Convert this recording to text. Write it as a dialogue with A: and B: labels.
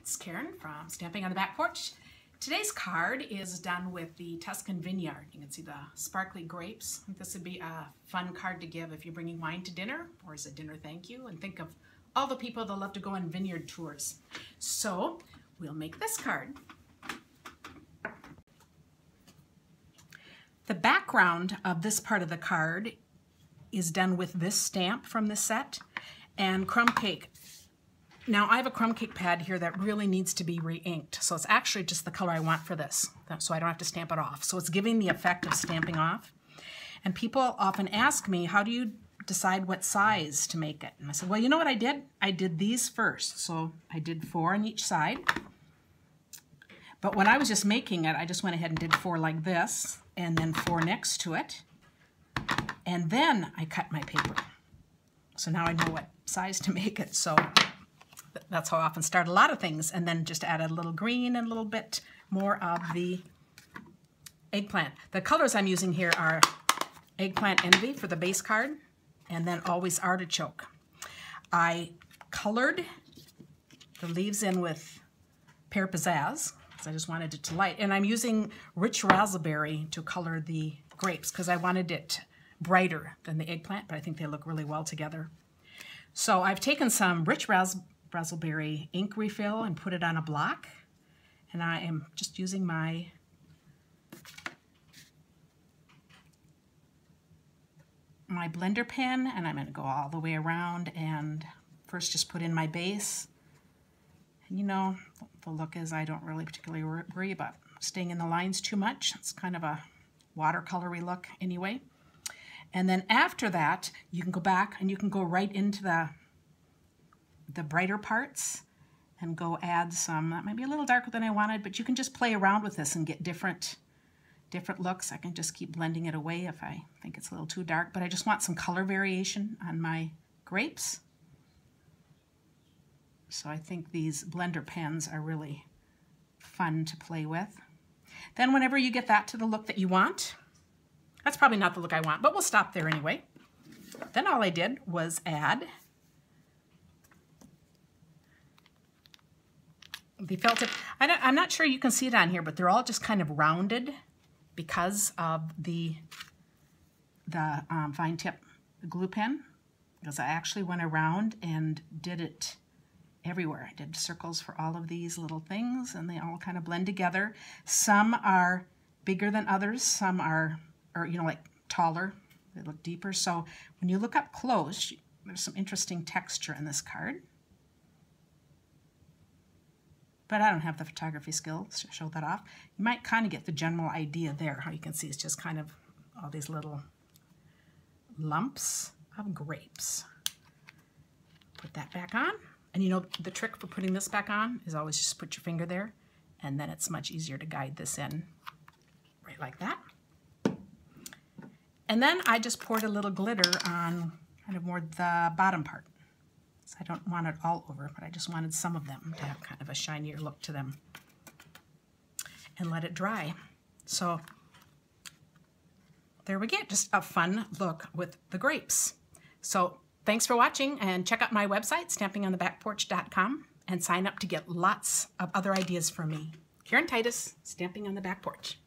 A: it's Karen from Stamping on the Back Porch. Today's card is done with the Tuscan Vineyard. You can see the sparkly grapes. This would be a fun card to give if you're bringing wine to dinner or as a dinner thank you, and think of all the people that love to go on vineyard tours. So we'll make this card. The background of this part of the card is done with this stamp from the set and crumb cake. Now I have a crumb cake pad here that really needs to be re-inked, so it's actually just the color I want for this, so I don't have to stamp it off. So it's giving the effect of stamping off. And people often ask me, how do you decide what size to make it? And I said, well, you know what I did? I did these first. So I did 4 on each side. But when I was just making it, I just went ahead and did 4 like this, and then 4 next to it. And then I cut my paper. So now I know what size to make it. So that's how I often start a lot of things, and then just add a little green and a little bit more of the eggplant. The colors I'm using here are Eggplant Envy for the base card, and then Always Artichoke. I colored the leaves in with Pear Pizzazz, because I just wanted it to light, and I'm using Rich Raspberry to color the grapes, because I wanted it brighter than the eggplant, but I think they look really well together. So I've taken some Rich Raspberry ink refill and put it on a block, and I am just using my blender pen, and I'm going to go all the way around and first just put in my base. And you know, the look is I don't really particularly worry about staying in the lines too much. It's kind of a watercolory look anyway. And then after that, you can go back and you can go right into the brighter parts and go add some. That might be a little darker than I wanted, but you can just play around with this and get different looks. I can just keep blending it away if I think it's a little too dark, but I just want some color variation on my grapes. So I think these blender pens are really fun to play with. Then whenever you get that to the look that you want, that's probably not the look I want, but we'll stop there anyway. Then all I did was add the felt tip. I'm not sure you can see it on here, but they're all just kind of rounded because of the fine tip glue pen, because I actually went around and did it everywhere. I did circles for all of these little things, and they all kind of blend together. Some are bigger than others, some are, or you know, like taller, they look deeper. So when you look up close, there's some interesting texture in this card. But I don't have the photography skills to show that off. You might kind of get the general idea there. How you can see it's just kind of all these little lumps of grapes. Put that back on. And you know, the trick for putting this back on is always just put your finger there, and then it's much easier to guide this in right like that. And then I just poured a little glitter on kind of more the bottom part. So I don't want it all over, but I just wanted some of them to have kind of a shinier look to them. And let it dry. So there we get just a fun look with the grapes. So thanks for watching, and check out my website, stampingonthebackporch.com, and sign up to get lots of other ideas from me. Karen Titus, Stamping on the Back Porch.